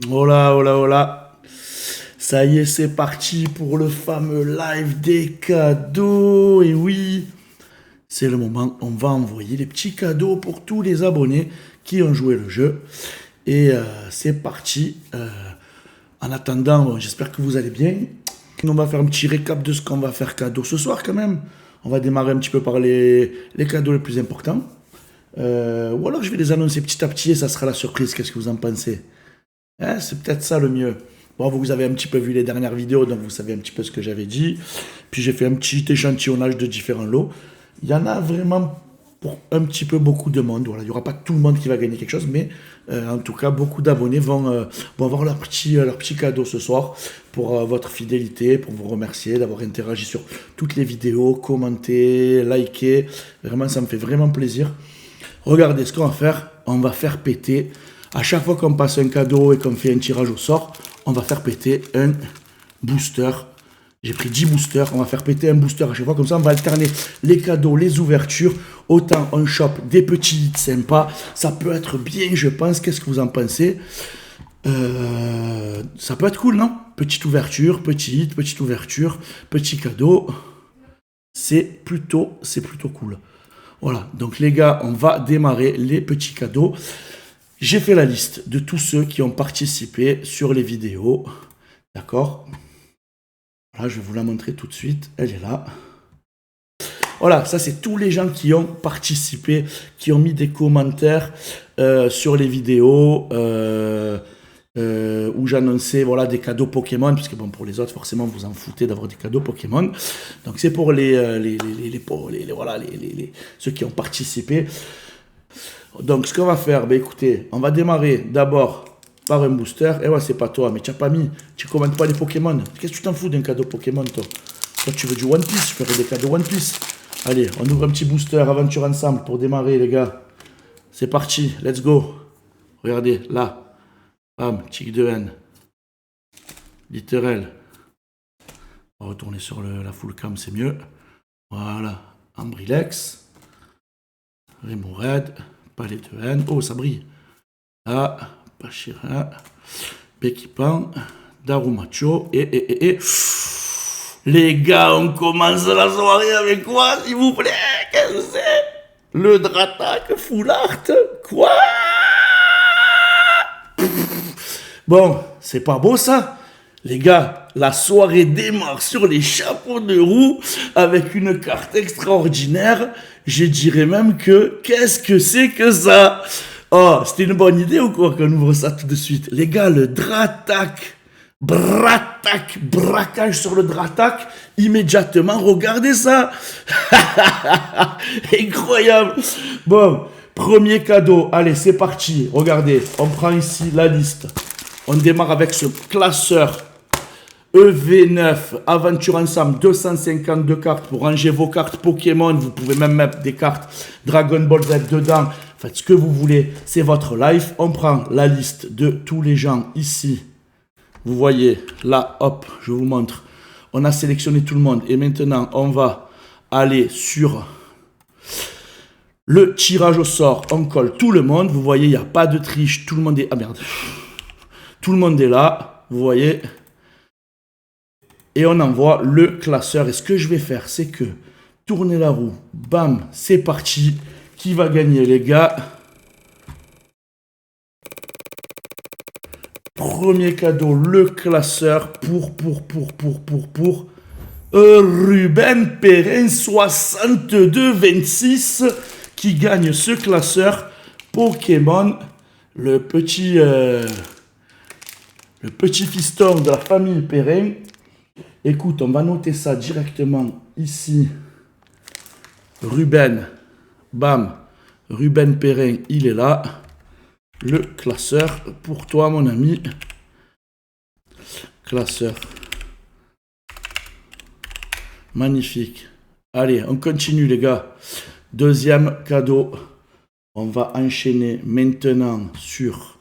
Hola, hola, hola. Ça y est, c'est parti pour le fameux live des cadeaux. Et oui, c'est le moment. On va envoyer les petits cadeaux pour tous les abonnés qui ont joué le jeu. Et c'est parti. En attendant, bon, j'espère que vous allez bien. On va faire un petit récap de ce qu'on va faire cadeau ce soir quand même. On va démarrer un petit peu par les cadeaux les plus importants. Ou alors je vais les annoncer petit à petit et ça sera la surprise. Qu'est-ce que vous en pensez? Hein, c'est peut-être ça le mieux. Bon, vous avez un petit peu vu les dernières vidéos, donc vous savez un petit peu ce que j'avais dit. Puis j'ai fait un petit échantillonnage de différents lots. Il y en a vraiment pour un petit peu beaucoup de monde. Voilà, il n'y aura pas tout le monde qui va gagner quelque chose, mais en tout cas, beaucoup d'abonnés vont avoir leur petit cadeau ce soir pour votre fidélité, pour vous remercier d'avoir interagi sur toutes les vidéos, commenté, liké. Vraiment, ça me fait vraiment plaisir. Regardez ce qu'on va faire. On va faire péter. À chaque fois qu'on passe un cadeau et qu'on fait un tirage au sort, on va faire péter un booster. J'ai pris 10 boosters. On va faire péter un booster à chaque fois. Comme ça, on va alterner les cadeaux, les ouvertures. Autant on chope des petits hits sympas. Ça peut être bien, je pense. Qu'est-ce que vous en pensez? Ça peut être cool, non? Petite ouverture, petit hit, petite ouverture, petit cadeau. C'est plutôt cool. Voilà, donc les gars, on va démarrer les petits cadeaux. J'ai fait la liste de tous ceux qui ont participé sur les vidéos. D'accord? Voilà, je vais vous la montrer tout de suite. Elle est là. Voilà, ça c'est tous les gens qui ont participé, qui ont mis des commentaires sur les vidéos où j'annonçais voilà, des cadeaux Pokémon, puisque bon, pour les autres, forcément, vous en foutez d'avoir des cadeaux Pokémon. Donc c'est pour ceux qui ont participé. Donc, ce qu'on va faire, ben écoutez, on va démarrer d'abord par un booster. Et ouais, c'est pas toi, mais tu n'as pas mis, tu commandes pas les Pokémon. Qu'est-ce que tu t'en fous d'un cadeau Pokémon, toi? Toi, tu veux du One Piece, je ferai des cadeaux One Piece. Allez, on ouvre un petit booster, aventure ensemble pour démarrer, les gars. C'est parti, let's go. Regardez, là. Bam, tic de haine. Littéral. On va retourner sur la full cam, c'est mieux. Voilà, Ambrilex. Rainbow Red. Palais de haine. Oh, ça brille. Là, Pachira, Becky Pan, Darumacho, et. Les gars, on commence la soirée avec quoi, s'il vous plaît? Qu'est-ce que c'est? Le Dratak Full Art? Quoi? Bon, c'est pas beau ça? Les gars, la soirée démarre sur les chapeaux de roue avec une carte extraordinaire. Je dirais même que qu'est-ce que c'est que ça? Oh, c'était une bonne idée ou quoi qu'on ouvre ça tout de suite? Les gars, le Dratak. Bratak, braquage sur le Dratak, immédiatement, regardez ça. Incroyable. Bon, premier cadeau, allez, c'est parti. Regardez, on prend ici la liste. On démarre avec ce classeur EV9, aventure ensemble, 252 cartes pour ranger vos cartes Pokémon. Vous pouvez même mettre des cartes Dragon Ball Z dedans. Faites ce que vous voulez, c'est votre life. On prend la liste de tous les gens ici. Vous voyez, là, hop, je vous montre. On a sélectionné tout le monde. Et maintenant, on va aller sur le tirage au sort. On colle tout le monde. Vous voyez, il n'y a pas de triche. Tout le monde est... Ah merde. Tout le monde est là. Vous voyez. Et on envoie le classeur. Et ce que je vais faire, c'est que tourner la roue. Bam, c'est parti. Qui va gagner, les gars? Premier cadeau, le classeur pour Ruben Perrin 6226 qui gagne ce classeur Pokémon, le petit fiston de la famille Perrin. Écoute, on va noter ça directement ici. Ruben, bam, Ruben Perrin, il est là. Le classeur pour toi, mon ami. Classeur. Magnifique. Allez, on continue, les gars. Deuxième cadeau. On va enchaîner maintenant sur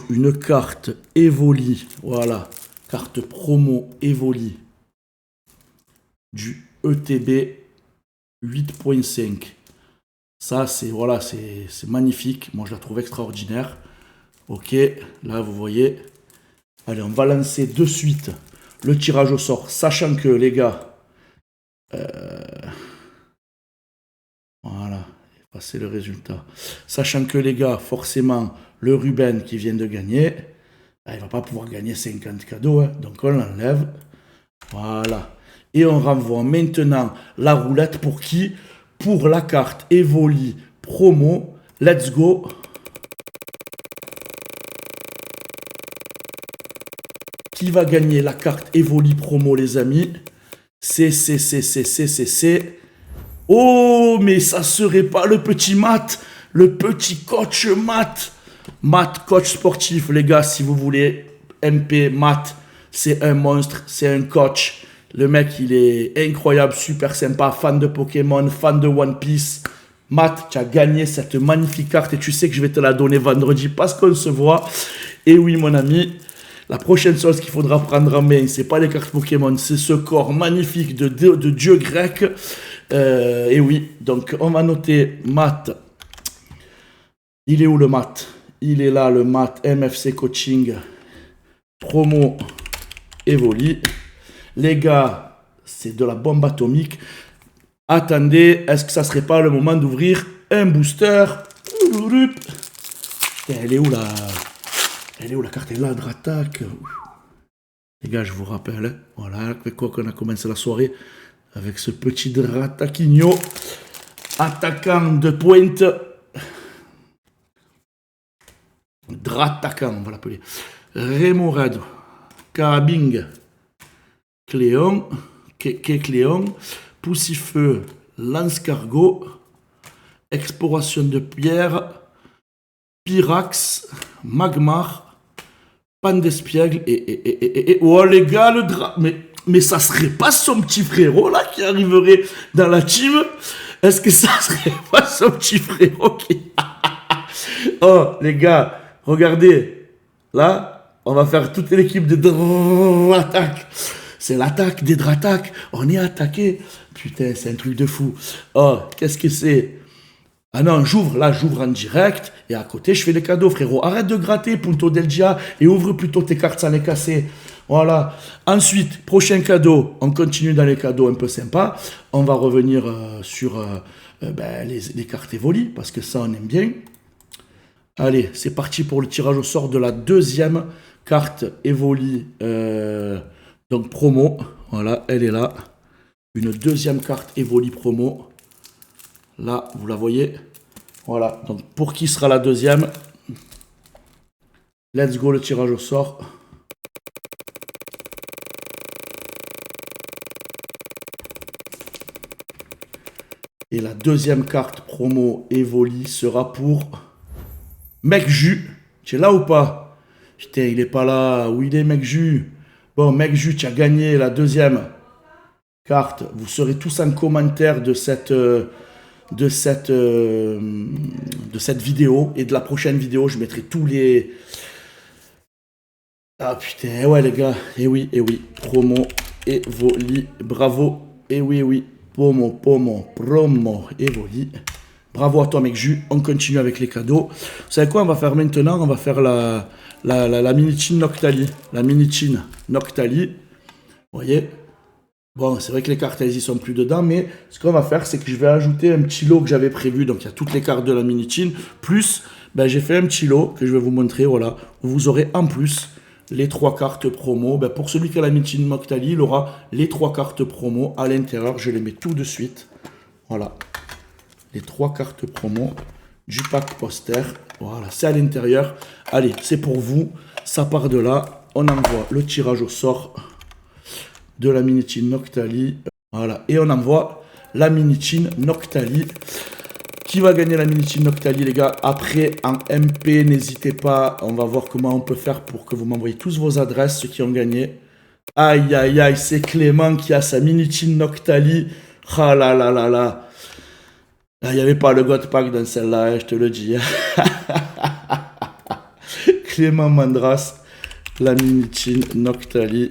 une carte Evoli. Voilà. Carte promo Evoli du ETB 8.5. Ça, c'est voilà, c'est magnifique. Moi, je la trouve extraordinaire. Ok, là, vous voyez. Allez, on va lancer de suite le tirage au sort, sachant que, les gars, voilà, c'est le résultat. Sachant que, les gars, forcément, le Ruben qui vient de gagner, il ne va pas pouvoir gagner 50 cadeaux, hein, donc on l'enlève. Voilà. Et on renvoie maintenant la roulette pour qui? Pour la carte Evoli promo. Let's go. Qui va gagner la carte Evoli promo, les amis? C'est. Oh, mais ça serait pas le petit Matt, le petit coach Matt. Matt, coach sportif, les gars, si vous voulez. MP, Matt, c'est un monstre, c'est un coach. Le mec, il est incroyable, super sympa, fan de Pokémon, fan de One Piece. Matt, tu as gagné cette magnifique carte et tu sais que je vais te la donner vendredi parce qu'on se voit. Et oui, mon ami, la prochaine chose qu'il faudra prendre en main, c'est pas les cartes Pokémon, c'est ce corps magnifique de dieu grec. Et oui, donc on va noter Matt. Il est où le Matt? Il est là, le Matt MFC Coaching promo Evoli. Les gars, c'est de la bombe atomique. Attendez, est-ce que ça serait pas le moment d'ouvrir un booster? Elle est où la... Elle est où la carte? Elle est là, Dratak. Les gars, je vous rappelle, hein, voilà, avec quoi qu'on a commencé la soirée, avec ce petit Drataquinho, attaquant de pointe. Drataquant, on va l'appeler. Remorado, Carabing, Cléon, Cléon, Poussifeu, Lance-Cargo, Exploration de pierre, Pyrax, Magmar, Pandespiègle et oh les gars, le mais ça serait pas son petit frérot là qui arriverait dans la team? Est-ce que ça serait pas son petit frérot qui... Oh les gars, regardez, là, on va faire toute l'équipe de Dratak. C'est l'attaque des Dratak. On est attaqué. Putain, c'est un truc de fou. Oh, qu'est-ce que c'est? Ah non, j'ouvre en direct. Et à côté, je fais les cadeaux, frérot. Arrête de gratter, Punto del Dia. Et ouvre plutôt tes cartes sans les casser. Voilà. Ensuite, prochain cadeau. On continue dans les cadeaux un peu sympas. On va revenir sur les cartes Evoli. Parce que ça, on aime bien. Allez, c'est parti pour le tirage au sort de la deuxième carte Evoli. Donc promo, voilà, elle est là. Une deuxième carte Evoli promo. Là, vous la voyez. Voilà, donc pour qui sera la deuxième? Let's go, le tirage au sort. Et la deuxième carte promo Evoli sera pour Mec Jus. Tu es là ou pas? Putain, il est pas là. Où il est, Mec Jus? Bon, Mec Jus, tu as gagné la deuxième carte. Vous serez tous en commentaire de cette vidéo. Et de la prochaine vidéo, je mettrai tous les... Ah putain, ouais les gars. Et oui. Promo, Evoli. Bravo. Et oui. Promo, Evoli. Bravo à toi, Mec Jus. On continue avec les cadeaux. Vous savez quoi, on va faire maintenant? On va faire la mini-chin Noctali. La mini-chin Noctali. Vous voyez? Bon, c'est vrai que les cartes, elles y sont plus dedans, mais ce qu'on va faire, c'est que je vais ajouter un petit lot que j'avais prévu. Donc, il y a toutes les cartes de la mini-chin. Plus, j'ai fait un petit lot que je vais vous montrer, voilà. Où vous aurez en plus les 3 cartes promo. Pour celui qui a la mini-chin Noctali, il aura les 3 cartes promo à l'intérieur. Je les mets tout de suite. Voilà. Les 3 cartes promo du pack poster. Voilà, c'est à l'intérieur. Allez, c'est pour vous. Ça part de là. On envoie le tirage au sort de la mini-chin Noctali. Voilà, et on envoie la mini-chin Noctali. Qui va gagner la mini-chin Noctali, les gars? Après, en MP, n'hésitez pas. On va voir comment on peut faire pour que vous m'envoyez tous vos adresses, ceux qui ont gagné. Aïe, c'est Clément qui a sa mini-chin Noctali. Ah là. Il n'y avait pas le God Pack dans celle-là, je te le dis. Clément Mandras, la mini-chin Noctali.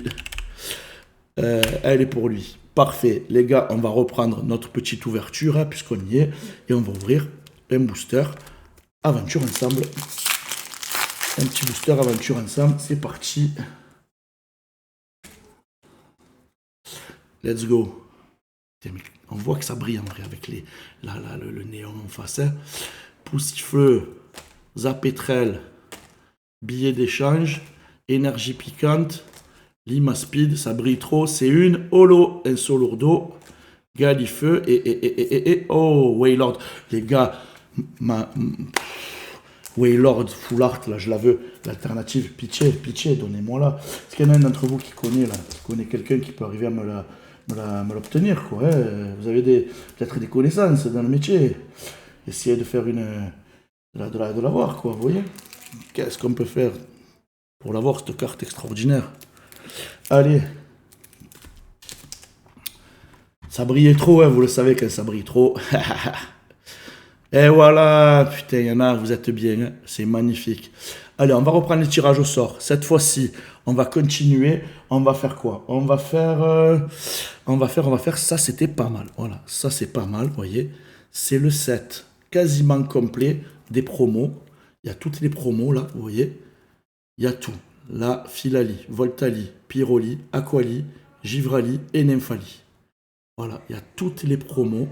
Elle est pour lui. Parfait. Les gars, on va reprendre notre petite ouverture, puisqu'on y est. Et on va ouvrir un booster. Aventure ensemble. Un petit booster aventure ensemble. C'est parti. Let's go. On voit que ça brille en vrai avec le néon en face. Hein. Poussifleux, Zapétrel, billet d'échange, énergie piquante, Lima Speed, ça brille trop. C'est une holo, un Solourdo, Galifeu oh, Waylord. Les gars, Waylord, Full Art, là, je la veux. L'alternative, pitié, donnez-moi là. Est-ce qu'il y en a un d'entre vous qui connaît quelqu'un qui peut arriver à me l'obtenir, quoi. Hein. Vous avez peut-être des connaissances dans le métier. Essayez de faire de l'avoir, quoi, vous voyez. Qu'est-ce qu'on peut faire pour l'avoir, cette carte extraordinaire? Allez. Ça brillait trop, hein, vous le savez quand ça brille trop. Et voilà, putain, il y en a, vous êtes bien, hein, c'est magnifique. Allez, on va reprendre les tirages au sort. Cette fois-ci, on va continuer. On va faire quoi? On va faire, ça, c'était pas mal. Voilà, ça, c'est pas mal, vous voyez. C'est le set quasiment complet des promos. Il y a toutes les promos, là, vous voyez. Il y a tout. Là, Philali, Voltali, Pyroli, Aquali, Givrali et Nymphali. Voilà, il y a toutes les promos.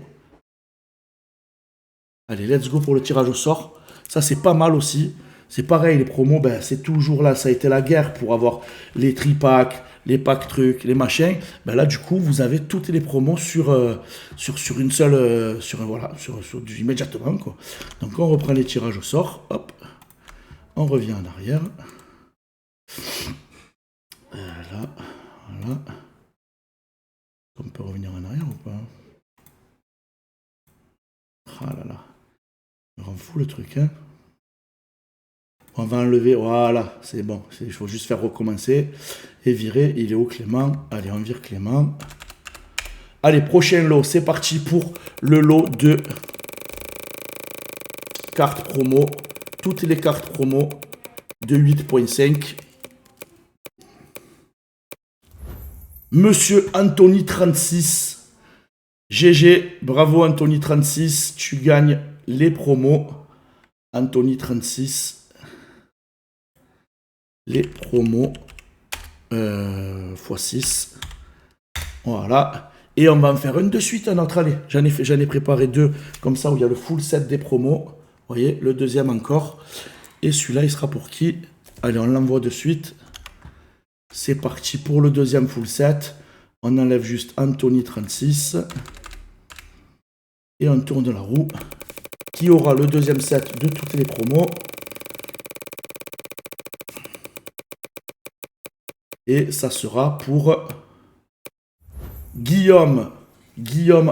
Allez, let's go pour le tirage au sort. Ça, c'est pas mal aussi. C'est pareil, les promos, ben, c'est toujours là. Ça a été la guerre pour avoir les tripacks, les packs trucs, les machins. Ben là, du coup, vous avez toutes les promos sur une seule... immédiatement, quoi. Donc, on reprend les tirages au sort. Hop. On revient en arrière. Là, voilà. On peut revenir en arrière ou pas? Ah là là. On rend fou le truc, hein. On va enlever, voilà, c'est bon. Il faut juste faire recommencer. Et virer, il est où Clément? Allez, on vire Clément. Allez, prochain lot, c'est parti pour le lot de cartes promo. Toutes les cartes promo de 8.5. Monsieur Anthony 36. GG, bravo Anthony 36. Tu gagnes les promos. Anthony 36. Les promos x6. Voilà. Et on va en faire une de suite, un autre. Allez, j'en ai préparé deux comme ça où il y a le full set des promos. Vous voyez, le deuxième encore. Et celui-là, il sera pour qui? Allez, on l'envoie de suite. C'est parti pour le deuxième full set. On enlève juste Anthony 36. Et on tourne la roue. Qui aura le deuxième set de toutes les promos. Et ça sera pour Guillaume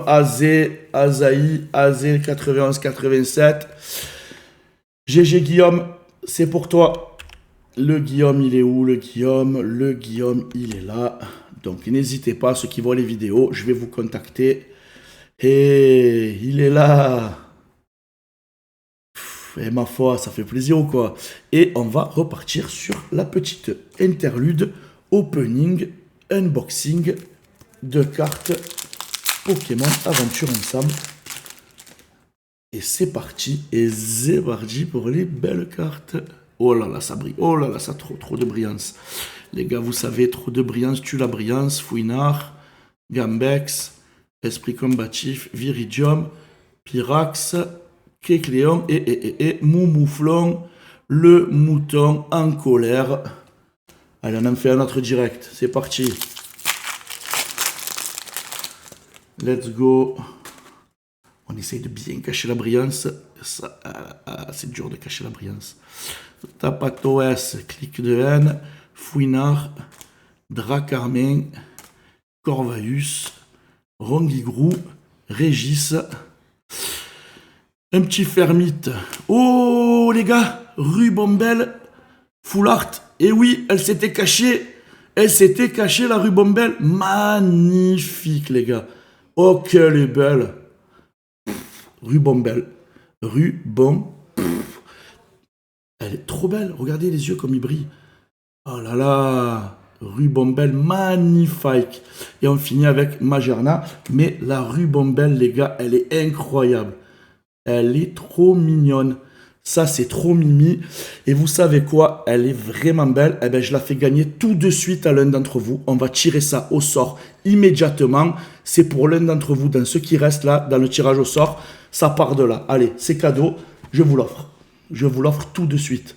Azé, Azaï, Azé 91-87. GG Guillaume, c'est pour toi. Le Guillaume, il est où? Le Guillaume, il est là. Donc n'hésitez pas, ceux qui voient les vidéos, je vais vous contacter. Et il est là. Et ma foi, ça fait plaisir ou quoi? Et on va repartir sur la petite interlude opening, unboxing de cartes Pokémon Aventure Ensemble. Et c'est parti. Et c'est parti pour les belles cartes. Oh là là, ça brille. Oh là là, ça a trop de brillance. Les gars, vous savez, trop de brillance tue la brillance. Fouinard, Gambex, Esprit Combatif, Viridium, Pyrax, Kecléon et Moumouflon, le mouton en colère. Allez, on en fait un autre direct. C'est parti. Let's go. On essaye de bien cacher la brillance. C'est dur de cacher la brillance. Tapatoès, Clic de haine, Fouinard, Dracarmin, Corvaeus, Rongigrou, Régis, un petit Fermite. Oh les gars, Rubombelle, Full Art. Et oui, elle s'était cachée. Elle s'était cachée, la Rubombelle. Magnifique, les gars. Oh, qu'elle est belle. Rubombelle. Elle est trop belle. Regardez les yeux comme ils brillent. Oh là là. Rubombelle, magnifique. Et on finit avec Magerna. Mais la Rubombelle, les gars, elle est incroyable. Elle est trop mignonne. Ça, c'est trop mimi. Et vous savez quoi? Elle est vraiment belle. Eh ben, je la fais gagner tout de suite à l'un d'entre vous. On va tirer ça au sort immédiatement. C'est pour l'un d'entre vous, dans ceux qui restent là, dans le tirage au sort. Ça part de là. Allez, c'est cadeau. Je vous l'offre. Je vous l'offre tout de suite.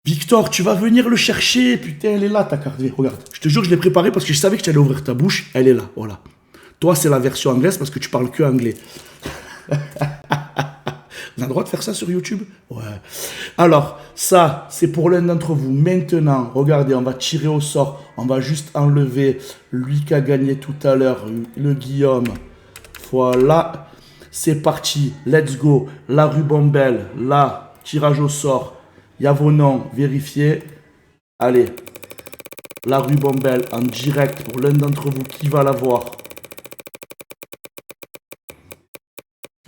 Victor, tu vas venir le chercher. Putain, elle est là, ta carte. Regarde. Je te jure, je l'ai préparée parce que je savais que tu allais ouvrir ta bouche. Elle est là, voilà. Toi, c'est la version anglaise parce que tu parles que anglais. On a le droit de faire ça sur YouTube? Ouais. Alors, ça, c'est pour l'un d'entre vous. Maintenant, regardez, on va tirer au sort. On va juste enlever lui qui a gagné tout à l'heure, le Guillaume. Voilà. C'est parti. Let's go. La rubambelle. Là, tirage au sort. Il y a vos noms vérifiés. Allez. La rubambelle en direct pour l'un d'entre vous qui va l'avoir.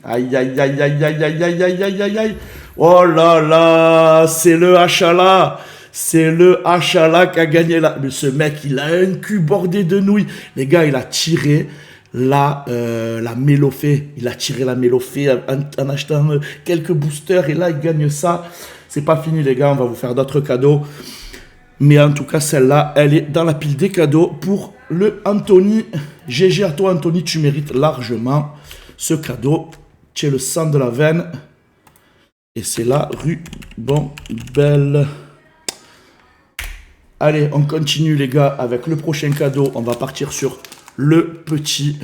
Aïe, aïe, aïe, aïe, aïe, aïe, aïe, aïe, aïe, aïe, aïe. Oh là là, c'est le Hachala. C'est le Hachala qui a gagné là. Mais ce mec, il a un cul bordé de nouilles. Les gars, il a tiré la Mélofée. Il a tiré la Mélofée en achetant quelques boosters. Et là, il gagne ça. C'est pas fini, les gars. On va vous faire d'autres cadeaux. Mais en tout cas, celle-là, elle est dans la pile des cadeaux pour le Anthony. GG à toi, Anthony. Tu mérites largement ce cadeau. Tu es le sang de la veine. Et c'est la rubambelle. Allez, on continue les gars avec le prochain cadeau. On va partir sur le petit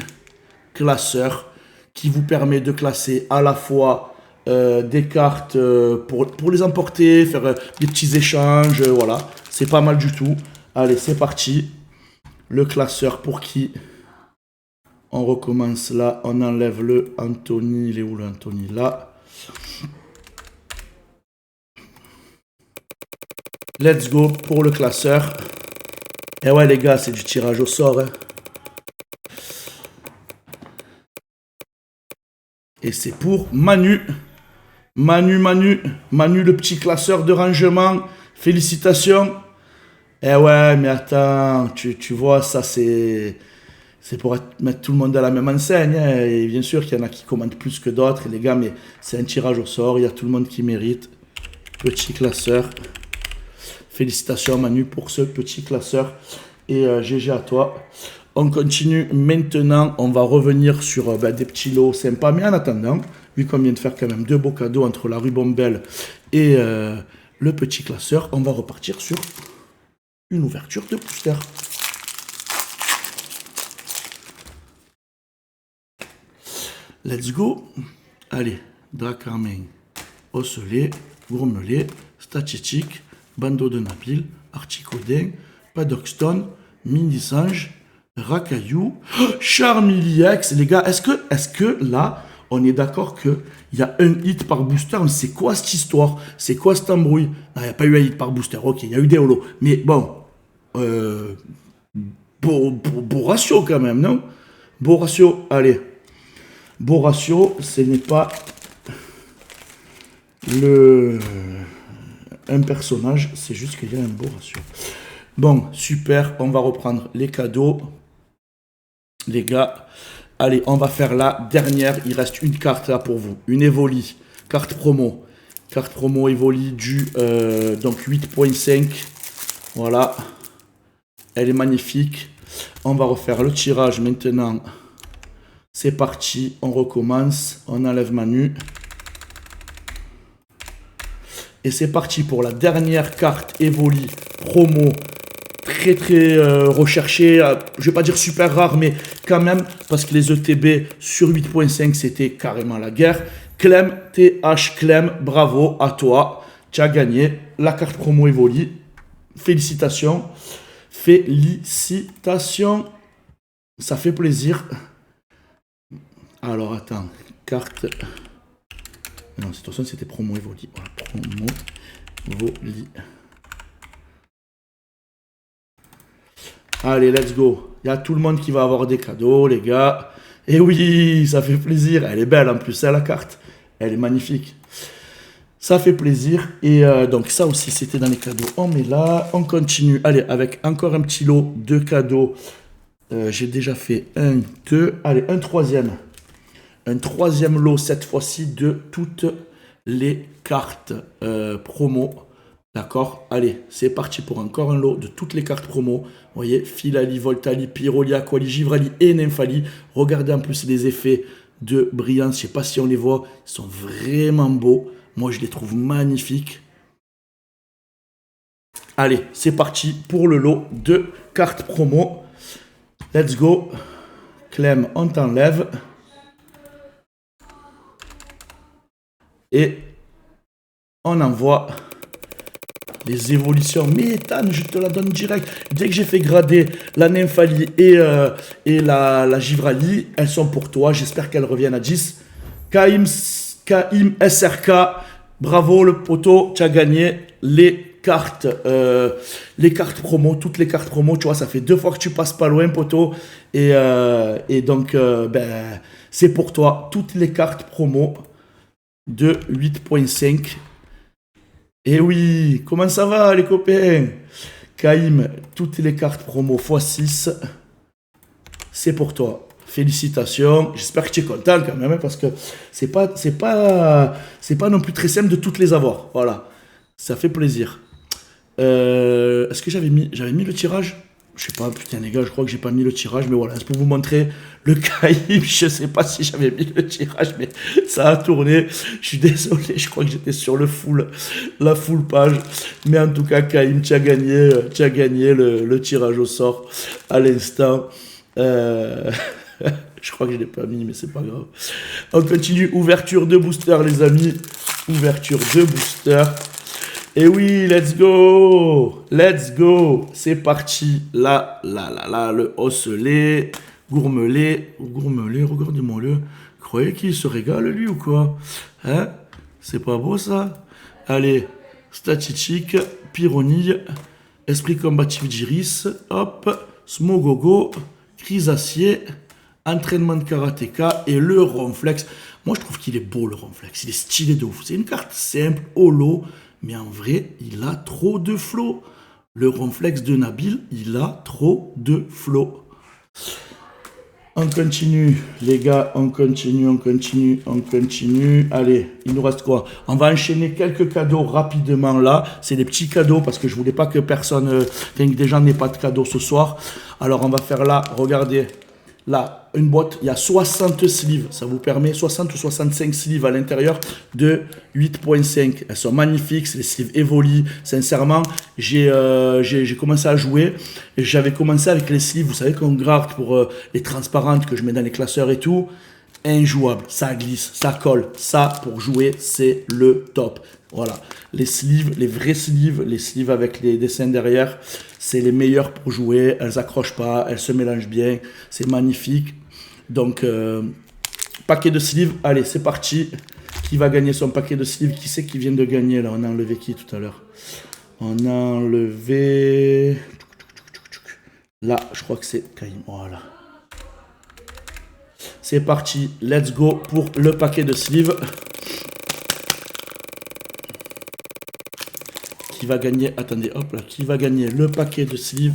classeur qui vous permet de classer à la fois des cartes pour les emporter, faire des petits échanges. Voilà, c'est pas mal du tout. Allez, c'est parti. Le classeur pour qui? On recommence là, on enlève le Anthony. Il est où le Anthony? Là. Let's go pour le classeur. Et ouais les gars, c'est du tirage au sort. Hein. Et c'est pour Manu. Manu, le petit classeur de rangement. Félicitations. Eh ouais, mais attends, tu vois, ça c'est pour mettre tout le monde à la même enseigne. Hein. Et bien sûr qu'il y en a qui commandent plus que d'autres. Et les gars, mais c'est un tirage au sort. Il y a tout le monde qui mérite. Petit classeur. Félicitations Manu pour ce petit classeur. Et GG à toi. On continue maintenant. On va revenir sur des petits lots sympas. Mais en attendant, vu qu'on vient de faire quand même deux beaux cadeaux entre la rubambelle et le petit classeur, on va repartir sur une ouverture de booster. Let's go. Allez, Dracarmin, Osselet, Gourmelet, Statistique, Bandeau de Nabil, Articodin, Paddockstone, Mini-Singe, Racaillou, Charmiliex. Les gars, est-ce que là, on est d'accord qu'il y a un hit par booster? C'est quoi cette histoire? C'est quoi cette embrouille? Il n'y a pas eu un hit par booster. Ok, il y a eu des holos. Mais bon, beau ratio quand même, non? Beau ratio, allez. Beau ratio, ce n'est pas un personnage, c'est juste qu'il y a un beau ratio. Bon, super, on va reprendre les cadeaux. Les gars, allez, on va faire la dernière. Il reste une carte là pour vous. Une Evoli, carte promo. Carte promo Evoli du donc 8.5. Voilà. Elle est magnifique. On va refaire le tirage maintenant. C'est parti, on recommence, on enlève Manu. Et c'est parti pour la dernière carte Evoli promo. Très très recherchée, je vais pas dire super rare, mais quand même, parce que les ETB sur 8.5, c'était carrément la guerre. Clem, TH Clem, bravo à toi. Tu as gagné la carte promo Evoli. Félicitations. Félicitations. Ça fait plaisir. Alors, attends. Carte... Non, cette façon, c'était promo Evoli. Promo Evoli. Allez, let's go. Il y a tout le monde qui va avoir des cadeaux, les gars. Et oui, ça fait plaisir. Elle est belle en plus, hein, la carte. Elle est magnifique. Ça fait plaisir. Et donc, ça aussi, c'était dans les cadeaux. On met là. On continue. Allez, avec encore un petit lot de cadeaux. J'ai déjà fait 1, 2. Allez, un troisième. Un troisième lot, cette fois-ci, de toutes les cartes promo. D'accord? Allez, c'est parti pour encore un lot de toutes les cartes promo. Vous voyez, Filali, Voltali, Pyroli, Aquali, Givrali et Nymphali. Regardez en plus les effets de brillance. Je ne sais pas si on les voit. Ils sont vraiment beaux. Moi, je les trouve magnifiques. Allez, c'est parti pour le lot de cartes promo. Let's go. Clem, on t'enlève. Et on envoie les évolutions. Mais Ethan, je te la donne direct. Dès que j'ai fait grader la Nymphali et la Givrali, elles sont pour toi. J'espère qu'elles reviennent à 10. Kaim SRK, bravo le poteau, tu as gagné les cartes promo, toutes les cartes promo. Tu vois, ça fait 2 fois que tu passes pas loin, poteau. Et donc, ben, c'est pour toi, toutes les cartes promo de 8.5. Et oui, comment ça va les copains? Kaïm, toutes les cartes promo x6, c'est pour toi. Félicitations, j'espère que tu es content quand même, parce que c'est pas non plus très simple de toutes les avoir. Voilà, ça fait plaisir. Est-ce que j'avais mis le tirage? Je sais pas, putain les gars, je crois que j'ai pas mis le tirage, mais voilà, c'est pour vous montrer le Kaïm. Je sais pas si j'avais mis le tirage, mais ça a tourné. Je suis désolé, je crois que j'étais sur la full page. Mais en tout cas, Kaïm, tu as gagné le tirage au sort à l'instant. Je crois que je l'ai pas mis, mais c'est pas grave. On continue, ouverture de booster, les amis. Ouverture de booster. Et oui, let's go! Let's go! C'est parti. Là, le osselet, gourmelet, regardez-moi le. Croyez qu'il se régale, lui, ou quoi? Hein? C'est pas beau, ça? Allez, statistique, pyronille, esprit combatif d'Iris, hop, smogogo, crisacier, entraînement de karatéka et le ronflex. Moi, je trouve qu'il est beau, le ronflex. Il est stylé de ouf. C'est une carte simple, holo. Mais en vrai, il a trop de flow. Le ronflex de Nabil, il a trop de flow. On continue, les gars, on continue. Allez, il nous reste quoi? On va enchaîner quelques cadeaux rapidement là. C'est des petits cadeaux parce que je voulais pas que que des gens n'aient pas de cadeaux ce soir. Alors on va faire là, regardez. Là, une boîte, il y a 60 sleeves. Ça vous permet 60 ou 65 sleeves à l'intérieur de 8.5. Elles sont magnifiques, c'est les sleeves Evoli. Sincèrement, j'ai commencé à jouer. Et j'avais commencé avec les sleeves, vous savez, qu'on garde pour les transparentes que je mets dans les classeurs et tout. Injouable, ça glisse, ça colle. Ça, pour jouer, c'est le top. Voilà, les sleeves, les vrais sleeves, les sleeves avec les dessins derrière, c'est les meilleurs pour jouer. Elles accrochent pas, elles se mélangent bien, c'est magnifique. Donc, paquet de sleeves, allez, c'est parti. Qui va gagner son paquet de sleeves? Qui c'est qui vient de gagner là? On a enlevé qui tout à l'heure? On a enlevé... Là, je crois que c'est Kaïm, voilà. C'est parti, let's go pour le paquet de sleeves. Qui va gagner, attendez, hop là, qui va gagner le paquet de sleeves?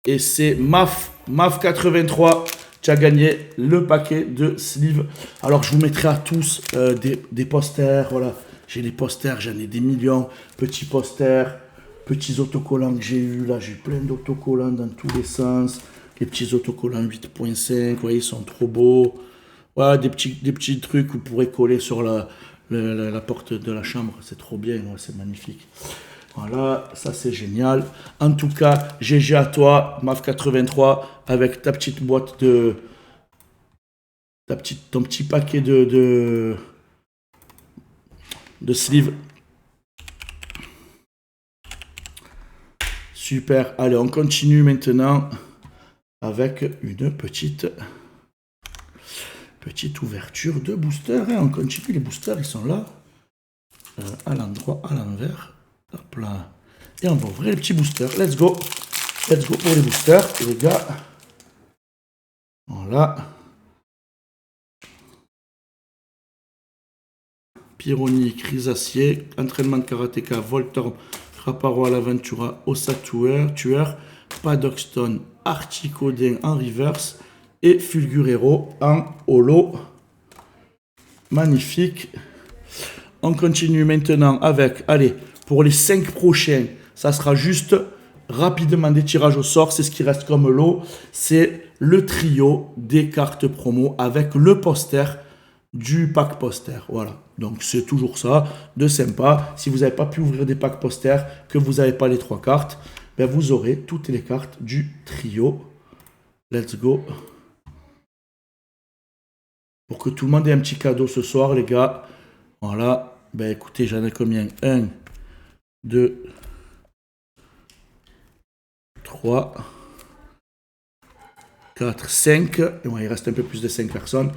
Et c'est MAF83, tu as gagné le paquet de sleeves. Alors je vous mettrai à tous des posters, voilà. J'ai les posters, j'en ai des millions. Petits posters, petits autocollants que j'ai eu là, j'ai plein d'autocollants dans tous les sens. Les petits autocollants 8.5, vous voyez, ils sont trop beaux. Voilà, des petits trucs que vous pourrez coller sur la porte de la chambre. C'est trop bien, ouais, c'est magnifique. Voilà, ça c'est génial. En tout cas, GG à toi, MAF83, avec ta petite boîte de... ton petit paquet de sleeves. Super. Allez, on continue maintenant avec une petite ouverture de booster. Et on continue, les boosters, ils sont là. À l'endroit, à l'envers. Hop là. Et on va ouvrir les petits boosters. Let's go. Let's go pour les boosters, les gars. Voilà. Pyroni, Crisacier, entraînement de karatéka, Voltorb, Raparo l'Aventura, Ossa Tueur, Paddockstone, Articodin en reverse et Fulgurero en holo. Magnifique. on continue maintenant avec, allez, pour les 5 prochains, ça sera juste rapidement des tirages au sort. C'est ce qui reste comme lot. C'est le trio des cartes promo avec le poster du pack poster. Voilà. Donc c'est toujours ça, de sympa. Si vous n'avez pas pu ouvrir des packs posters, que vous n'avez pas les 3 cartes, ben vous aurez toutes les cartes du trio. Let's go. Pour que tout le monde ait un petit cadeau ce soir, les gars. Voilà. Ben écoutez, j'en ai combien? 1, 2, 3, 4, 5. Et bon, il reste un peu plus de 5 personnes.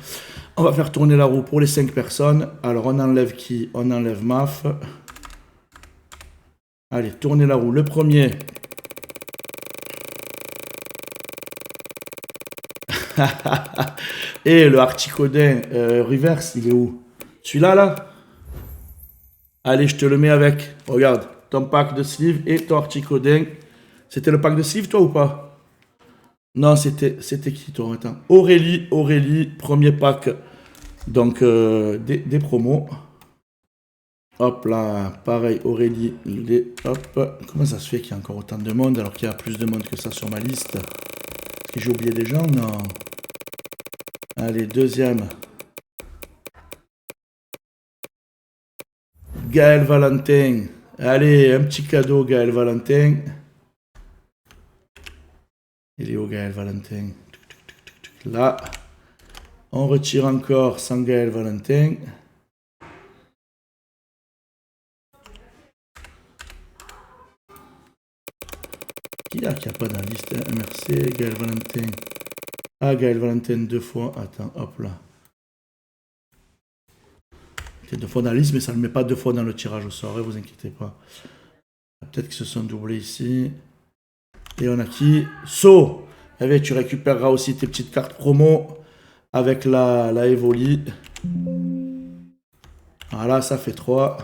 On va faire tourner la roue pour les 5 personnes. Alors, on enlève qui? On enlève Maf. Allez, tournez la roue. Le premier. Et le Articodin reverse, il est où? Celui-là, là? Allez, je te le mets avec. Regarde, ton pack de sleeve et ton Articodin. C'était le pack de sleeve, toi, ou pas? Non, c'était qui, toi? Attends. Aurélie, premier pack. Donc, des promos. Hop là, pareil, Aurélie, hop. Comment ça se fait qu'il y a encore autant de monde alors qu'il y a plus de monde que ça sur ma liste? Est-ce que j'ai oublié des gens? Non. Allez, deuxième. Gaël Valentin. Allez, un petit cadeau, Gaël Valentin. Il est où, Gaël Valentin? Là. On retire encore sans Gaël Valentin. Qui a pas dans la liste? MRC, Gaël Valentin. Ah, Gaël Valentin 2 fois. Attends, hop là. C'est 2 fois dans la liste, mais ça ne le met pas 2 fois dans le tirage au sort, vous inquiétez pas. Peut-être qu'ils se sont doublés ici. Et on a qui? So. Eh bien, tu récupéreras aussi tes petites cartes promo avec la Evoli. Voilà, ça fait 3.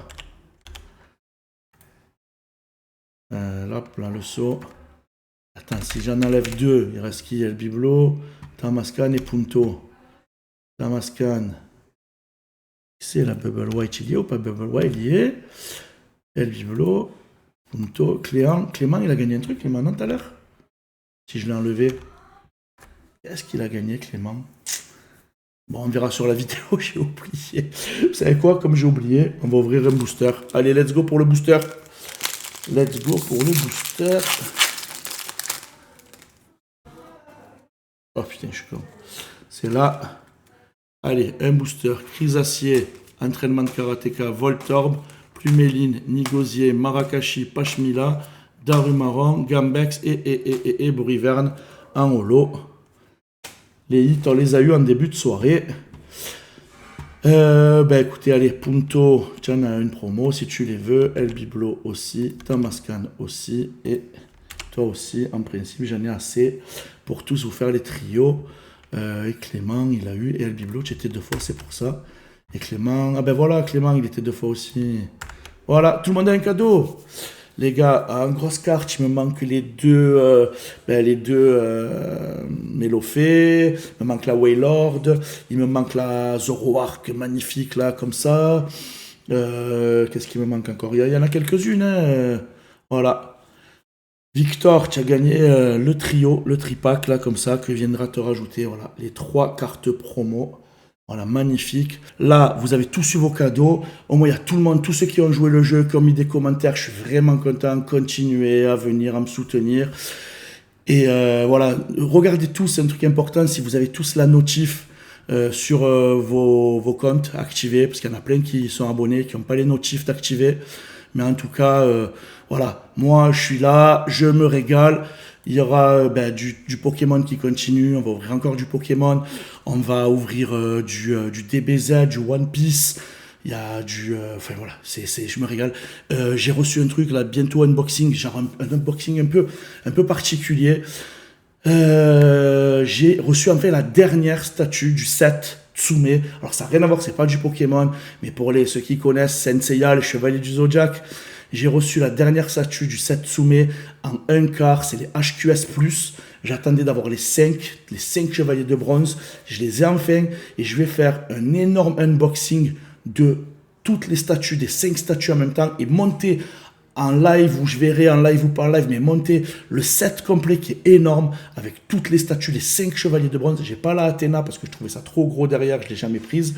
Hop là, le saut. Attends, si j'en enlève 2, il reste qui? El Biblo, Tamascan et Punto. Tamascan. C'est la Bubble White, il y est ou pas Bubble White? Il y est. El Biblo, Punto, Clément. Clément, il a gagné un truc, Clément, non, tout à l'heure? Si je l'ai enlevé. Qu'est-ce qu'il a gagné, Clément? Bon, on verra sur la vidéo, j'ai oublié. Vous savez quoi? Comme j'ai oublié, on va ouvrir un booster. Allez, let's go pour le booster. Let's go pour le booster. Oh putain, je suis con. C'est là. Allez, un booster. Chrysacier, entraînement de karatéka, Voltorb, Pluméline, Nigosier, Marakashi, Pashmila, Darumaron, Gambex et Briverne en holo. Les hits, on les a eu en début de soirée. Écoutez, allez, Punto, tu en as une promo si tu les veux. El Biblo aussi, Tamascan aussi. Et toi aussi, en principe, j'en ai assez pour tous vous faire les trios. Et Clément, il a eu. Et El Biblo, tu étais 2 fois, c'est pour ça. Et Clément, ah ben voilà, Clément, il était 2 fois aussi. Voilà, tout le monde a un cadeau. Les gars, en grosse carte, il me manque les deux Mélofée, il me manque la Waylord, il me manque la Zoroark magnifique là, comme ça. Qu'est-ce qu'il me manque encore? Il y en a quelques-unes, hein. Voilà. Victor, tu as gagné le trio, le tripack là, comme ça, que viendra te rajouter. Voilà, les 3 cartes promo. Voilà, magnifique. Là, vous avez tous eu vos cadeaux. Au moins, il y a tout le monde, tous ceux qui ont joué le jeu, qui ont mis des commentaires. Je suis vraiment content. Continuez à venir, à me soutenir. Et voilà, regardez tous, c'est un truc important. Si vous avez tous la notif sur vos comptes activés, parce qu'il y en a plein qui sont abonnés, qui n'ont pas les notifs activés. Mais en tout cas, voilà, moi, je suis là, je me régale. Il y aura du Pokémon qui continue. On va ouvrir encore du Pokémon. On va ouvrir du DBZ, du One Piece. Il y a du... Enfin voilà, je me régale. J'ai reçu un truc là, bientôt unboxing. Genre un unboxing un peu particulier. J'ai reçu en fait la dernière statue du set Tsume. Alors ça n'a rien à voir, c'est pas du Pokémon. Mais pour ceux qui connaissent Senseiya, le chevalier du Zodiac... J'ai reçu la dernière statue du Setsume en 1 quart, c'est les HQS+. J'attendais d'avoir les 5 chevaliers de bronze. Je les ai enfin et je vais faire un énorme unboxing de toutes les statues, des 5 statues en même temps, et monter en live, où je verrai en live ou pas en live, mais monter le set complet qui est énorme, avec toutes les statues, les 5 chevaliers de bronze. J'ai pas la Athéna parce que je trouvais ça trop gros derrière, je l'ai jamais prise.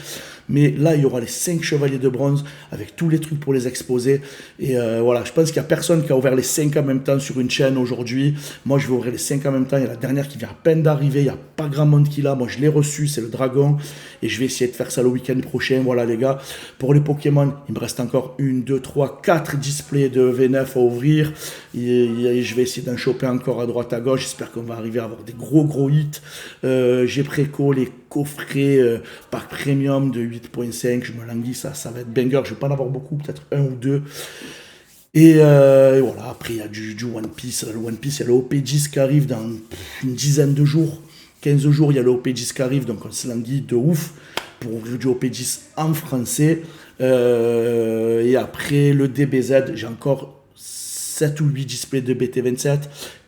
Mais là, il y aura les 5 chevaliers de bronze, avec tous les trucs pour les exposer. Et voilà, je pense qu'il y a personne qui a ouvert les 5 en même temps sur une chaîne aujourd'hui. Moi, je vais ouvrir les 5 en même temps. Il y a la dernière qui vient à peine d'arriver, il n'y a pas grand monde qui l'a. Moi, je l'ai reçu, c'est le dragon. Et je vais essayer de faire ça le week-end prochain. Voilà, les gars. Pour les Pokémon, il me reste encore 1, 2, 3, 4 displays de V9 à ouvrir. Et je vais essayer d'en choper encore à droite, à gauche. J'espère qu'on va arriver à avoir des gros hits. J'ai préco les coffrets par premium de 8.5. Je me languis, ça va être banger. Je vais pas en avoir beaucoup, peut-être 1 ou 2. Et voilà, après il y a du One Piece. Le One Piece, il y a le OP10 qui arrive dans une dizaine de jours. 15 jours, il y a le OP10 qui arrive, donc on se languit de ouf pour ouvrir du OP10 en français. Et après le DBZ, j'ai encore 7 ou 8 displays de BT27,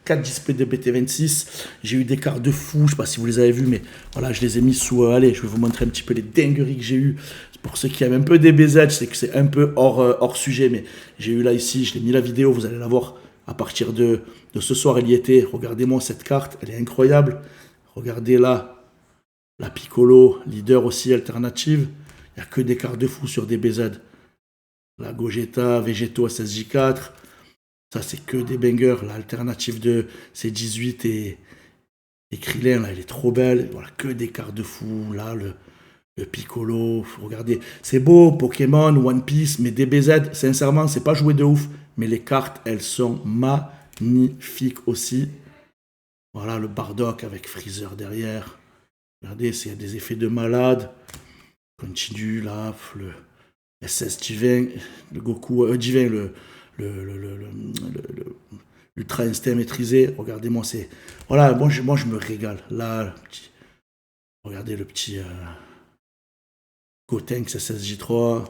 4 displays de BT26. J'ai eu des cartes de fou, je sais pas si vous les avez vus, mais voilà, je les ai mis sous... allez, je vais vous montrer un petit peu les dingueries que j'ai eu. Pour ceux qui aiment un peu DBZ, je sais que c'est un peu hors sujet, mais j'ai eu là ici, je l'ai mis la vidéo, vous allez la voir à partir de ce soir, elle y était. Regardez-moi cette carte, elle est incroyable. Regardez là, la Piccolo, leader aussi alternative. Il n'y a que des cartes de fou sur DBZ. La Gogeta, Vegeto SSJ4. Ça, c'est que des bangers. L'alternative de C18 et Krillin, là, elle est trop belle. Voilà, que des cartes de fou. Là, le Piccolo. Regardez, c'est beau, Pokémon, One Piece, mais DBZ, sincèrement, c'est pas joué de ouf. Mais les cartes, elles sont magnifiques aussi. Voilà, le Bardock avec Freezer derrière. Regardez, il y a des effets de malade. Continue, là, le SS Divin, le Goku, Divin, l'Ultra Instinct maîtrisé. Regardez-moi, c'est... Voilà, moi je me régale. Là, regardez le petit Gotenks SSJ3.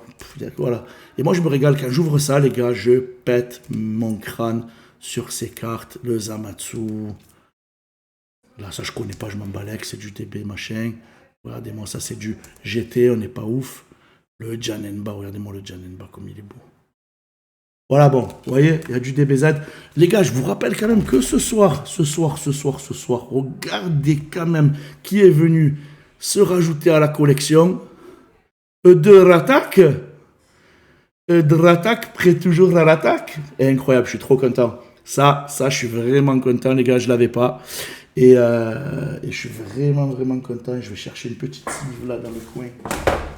Voilà. Et moi, je me régale. Quand j'ouvre ça, les gars, je pète mon crâne sur ces cartes. Le Zamatsu... Là, ça, je connais pas, je m'en balèque, c'est du DB, machin. Regardez-moi, ça, c'est du GT, on n'est pas ouf. Le Janenba, regardez-moi le Janenba, comme il est beau. Voilà, bon, vous voyez, il y a du DBZ. Les gars, je vous rappelle quand même que ce soir, regardez quand même qui est venu se rajouter à la collection. Dratak, prêt toujours à l'attaque. Incroyable, je suis trop content. Ça, je suis vraiment content, les gars, je l'avais pas. Et je suis vraiment content. Je vais chercher une petite sleeve là dans le coin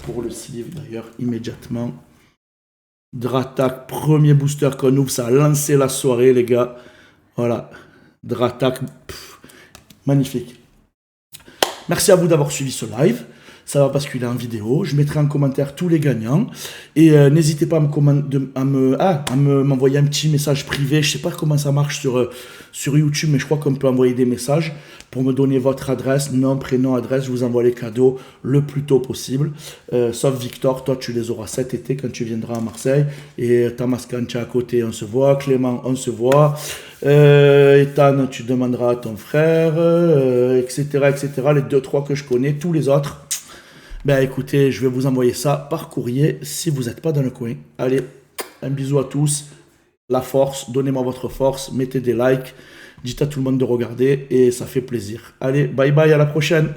pour le sleeve d'ailleurs immédiatement. Dratak, premier booster qu'on ouvre, ça a lancé la soirée, les gars. Voilà, Dratak, magnifique. Merci à vous d'avoir suivi ce live. Ça va basculer en vidéo. Je mettrai en commentaire tous les gagnants. Et n'hésitez pas à m'envoyer un petit message privé. Je ne sais pas comment ça marche sur YouTube, mais je crois qu'on peut envoyer des messages pour me donner votre adresse, nom, prénom, adresse. Je vous envoie les cadeaux le plus tôt possible. Sauf Victor, toi tu les auras cet été quand tu viendras à Marseille. Et Tamas Kancha à côté, on se voit. Clément, on se voit. Ethan, tu demanderas à ton frère, etc. Les 2-3 que je connais, tous les autres. Ben écoutez, je vais vous envoyer ça par courrier si vous n'êtes pas dans le coin. Allez, un bisou à tous. La force, donnez-moi votre force, mettez des likes, dites à tout le monde de regarder et ça fait plaisir. Allez, bye bye, à la prochaine.